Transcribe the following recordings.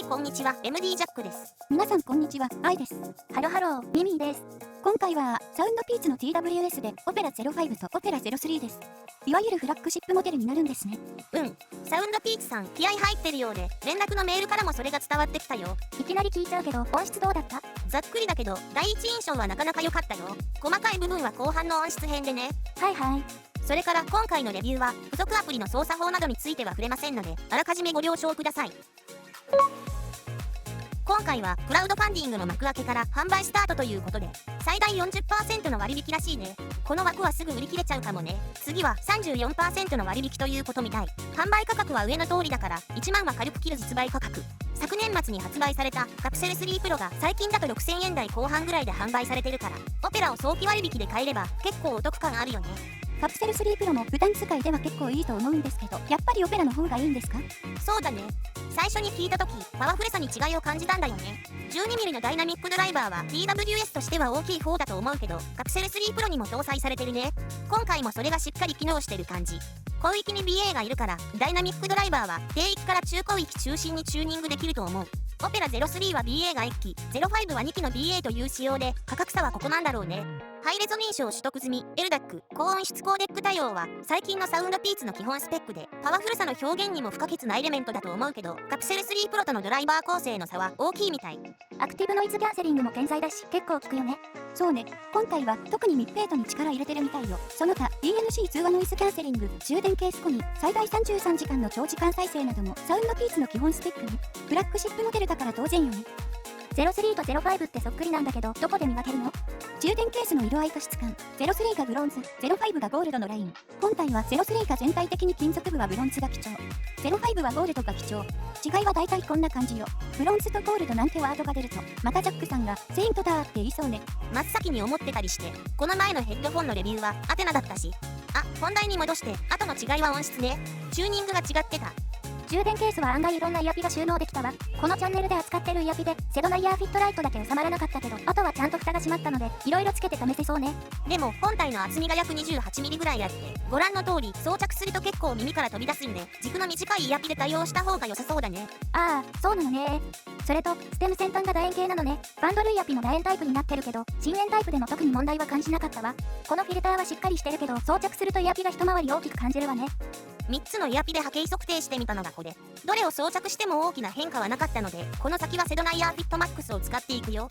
こんにちは、MD ジャックです。皆さんこんにちは、アイです。ハロハロー、ミミーです。今回はサウンドピーツの TWS でオペラ05とオペラ03です。いわゆるフラッグシップモデルになるんですね。サウンドピーツさん気合入ってるようで、連絡のメールからもそれが伝わってきたよ。いきなり聞いちゃうけど、音質どうだった？ざっくりだけど、第一印象はなかなか良かったよ。細かい部分は後半の音質編でね。はいはい。それから今回のレビューは、付属アプリの操作法などについては触れませんので、あらかじめご了承ください。今回はクラウドファンディングの幕開けから販売スタートということで、最大 40% の割引らしいね。この枠はすぐ売り切れちゃうかもね。次は 34% の割引ということみたい。販売価格は上の通りだから1万は軽く切る実売価格。昨年末に発売されたカプセル3プロが最近だと6000円台後半ぐらいで販売されてるから、オペラを早期割引で買えれば結構お得感あるよね。カプセル3プロも普段使いでは結構いいと思うんですけど、やっぱりオペラの方がいいんですか？そうだね。最初に聞いた時、パワフルさに違いを感じたんだよね。12mm のダイナミックドライバーは TWS としては大きい方だと思うけど、カプセル3プロにも搭載されてるね。今回もそれがしっかり機能してる感じ。広域に BA がいるから、ダイナミックドライバーは低域から中広域中心にチューニングできると思う。オペラ03は BA が1機、05は2機の BA という仕様で、価格差はここなんだろうね。ハイレゾ認証取得済み LDAC 高音質コーデック対応は最近のサウンドピーツの基本スペックで、パワフルさの表現にも不可欠なエレメントだと思うけど、カプセル3プロとのドライバー構成の差は大きいみたい。アクティブノイズキャンセリングも健在だし、結構効くよね。そうね、今回は特に密閉度に力入れてるみたいよ。その他 ENC 通話ノイズキャンセリング、充電ケース込み、最大33時間の長時間再生などもサウンドピーツの基本スペックね。フラッグシップモデルだから当然よね。03と05ってそっくりなんだけど、どこで見分けるの？充電ケースの色合いと質感、03がブロンズ、05がゴールドのライン。本体は03が全体的に金属部はブロンズが基調、05はゴールドが基調。違いは大体こんな感じよ。ブロンズとゴールドなんてワードが出ると、またジャックさんがセイントだーって言いそうね。真っ先に思ってたりして、この前のヘッドフォンのレビューはアテナだったし。本題に戻して、後の違いは音質ね。チューニングが違ってた。充電ケースは案外いろんなイヤピが収納できたわ。このチャンネルで扱ってるイヤピでセドナイヤーフィットライトだけ収まらなかったけど、あとはちゃんと蓋が閉まったのでいろいろつけて試せそうね。でも本体の厚みが約 28mm ぐらいあって、ご覧の通り装着すると結構耳から飛び出すんで、軸の短いイヤピで対応した方が良さそうだね。ああ、そうなのね。それとステム先端が楕円形なのね。バンドルイヤピも楕円タイプになってるけど、深円タイプでも特に問題は感じなかったわ。このフィルターはしっかりしてるけど、装着するとイヤピが一回り大きく感じるわね。3つのイヤピで波形測定してみたのがこれ。どれを装着しても大きな変化はなかったので、この先はセドナイヤーフィットマックスを使っていくよ。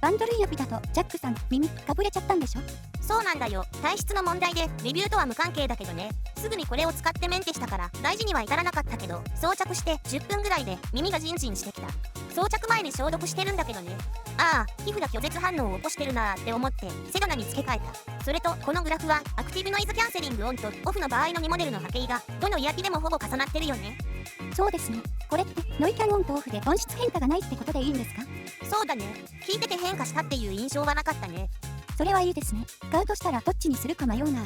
バンドルイヤピだとジャックさん耳かぶれちゃったんでしょ？そうなんだよ。体質の問題でレビューとは無関係だけどね。すぐにこれを使ってメンテしたから大事には至らなかったけど、装着して10分ぐらいで耳がジンジンしてきた。装着前に消毒してるんだけどね。皮膚が拒絶反応を起こしてるなーって思ってセドナに付け替えた。それとこのグラフはアクティブノイズキャンセリングオンとオフの場合の2モデルの波形がどのイヤピでもほぼ重なってるよね。そうですね。これってノイキャンオンとオフで音質変化がないってことでいいんですか？そうだね。聞いてて変化したっていう印象はなかったね。それはいいですね。買うとしたらどっちにするか迷うな。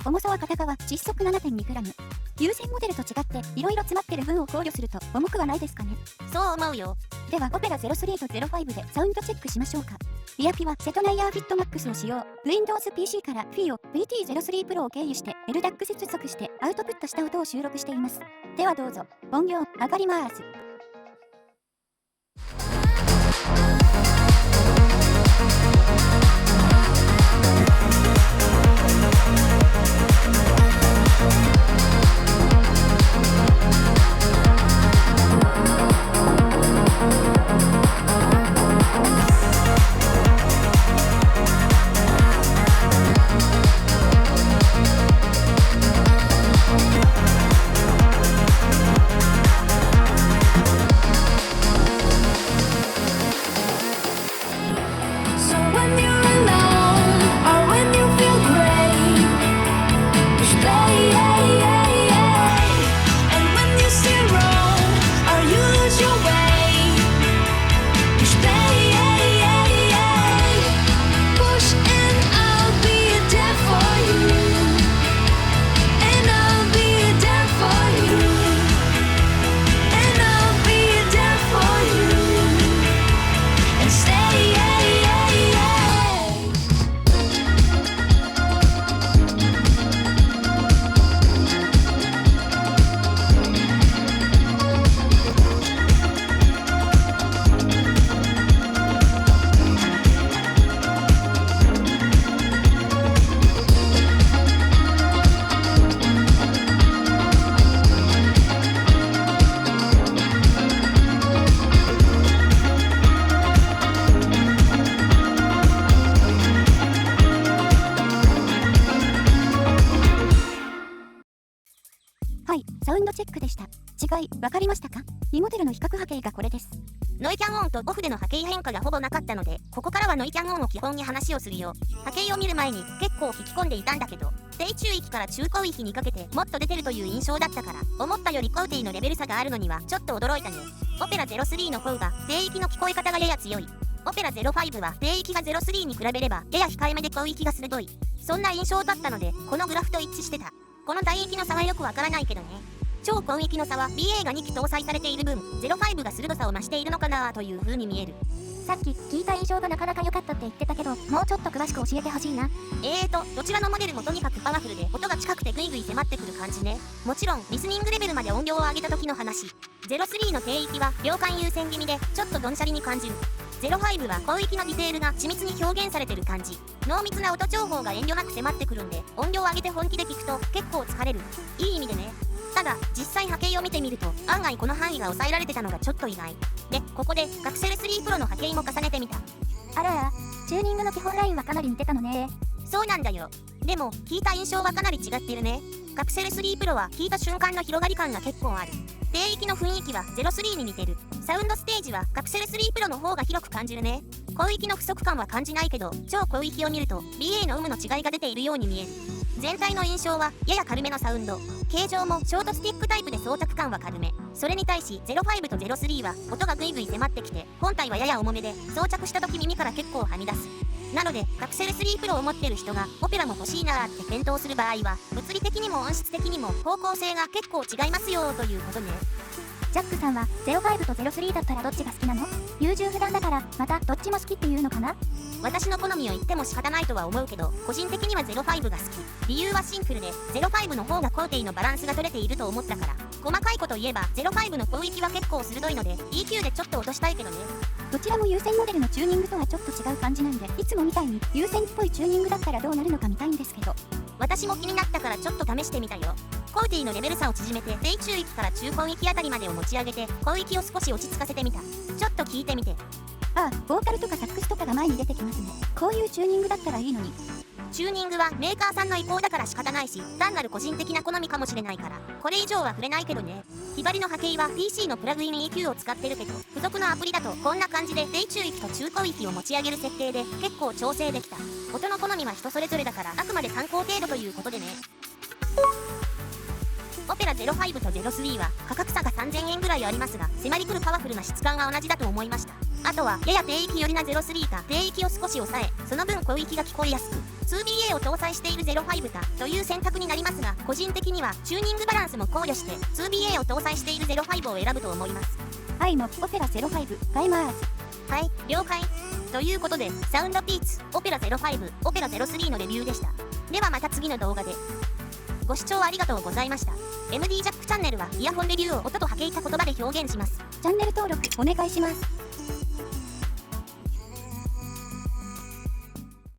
重さは片側実測 7.2g。有線モデルと違って色々詰まってる分を考慮すると重くはないですかね。そう思うよ。ではオペラ03と05でサウンドチェックしましょうか。イヤピはセトナイヤーフィットマックスを使用。Windows PC から FIO VT03 Pro を経由して LDAC 接続してアウトプットした音を収録しています。ではどうぞ。音量上がります。サウンドチェックでした。違い、わかりましたか？2モデルの比較波形がこれです。ノイキャンオンとオフでの波形変化がほぼなかったので、ここからはノイキャンオンを基本に話をするよ。波形を見る前に結構引き込んでいたんだけど、低中域から中高域にかけてもっと出てるという印象だったから、思ったより高低のレベル差があるのにはちょっと驚いたね。オペラ03の方が低域の聞こえ方がやや強い。オペラ05は低域が03に比べればやや控えめで高域が鋭い。そんな印象だったので、このグラフと一致してた。この帯域の差はよくわからないけどね。超高域の差は BA が2機搭載されている分、05が鋭さを増しているのかなという風に見える。さっき聞いた印象がなかなか良かったって言ってたけど、もうちょっと詳しく教えてほしいな。どちらのモデルもとにかくパワフルで音が近くてグイグイ迫ってくる感じね。もちろんリスニングレベルまで音量を上げた時の話。03の低域は秒間優先気味でちょっとドンシャリに感じる。05は高域のディテールが緻密に表現されてる感じ。濃密な音情報が遠慮なく迫ってくるんで、音量を上げて本気で聞くと結構疲れる。いい意味でね。ただ実際波形を見てみると案外この範囲が抑えられてたのがちょっと意外で、ここでカクセル3プロの波形も重ねてみた。あら、チューニングの基本ラインはかなり似てたのね。そうなんだよ。でも聞いた印象はかなり違ってるね。カクセル3プロは聞いた瞬間の広がり感が結構ある。低域の雰囲気は03に似てる。サウンドステージはカプセル3プロの方が広く感じるね。高域の不足感は感じないけど、超高域を見ると BA の有無の違いが出ているように見える。全体の印象はやや軽めのサウンド。形状もショートスティックタイプで装着感は軽め。それに対し05と03は音がグイグイ迫ってきて、本体はやや重めで装着した時耳から結構はみ出す。なのでカプセル3プロを持ってる人がオペラも欲しいなーって検討する場合は、物理的にも音質的にも方向性が結構違いますよということね。ジャックさんは05と03だったらどっちが好きなの？優柔不断だからまたどっちも好きっていうのかな？私の好みを言っても仕方ないとは思うけど、個人的には05が好き。理由はシンプルで、05の方が高低のバランスが取れていると思ったから。細かいこと言えば05の高域は結構鋭いので EQ でちょっと落としたいけどね。どちらも有線モデルのチューニングとはちょっと違う感じなんで、いつもみたいに有線っぽいチューニングだったらどうなるのか見たいんですけど。私も気になったからちょっと試してみたよ。高低のレベル差を縮めて低中域から中高域あたりまでを持ち上げて、高域を少し落ち着かせてみた。ちょっと聞いてみて。ああ、ボーカルとかサックスとかが前に出てきますね。こういうチューニングだったらいいのに。チューニングはメーカーさんの意向だから仕方ないし、単なる個人的な好みかもしれないから、これ以上は触れないけどね。ひばりの波形は PC のプラグイン EQ を使ってるけど、付属のアプリだとこんな感じで低中域と中高域を持ち上げる設定で結構調整できた。音の好みは人それぞれだから、あくまで参考程度ということでね。オペラ05と03は価格差が3000円ぐらいありますが、迫り来るパワフルな質感が同じだと思いました。あとはやや低域寄りな03か低域を少し抑え、その分高域が聞こえやすく 2BA を搭載している05かという選択になりますが、個人的にはチューニングバランスも考慮して 2BA を搭載している05を選ぶと思います。はいのオペラ05買います。はい、了解。ということでサウンドピーツオペラ05オペラ03のレビューでした。ではまた次の動画で。ご視聴ありがとうございました。MD ジャックチャンネルはイヤホンレビューを音と波形た言葉で表現します。チャンネル登録お願いします。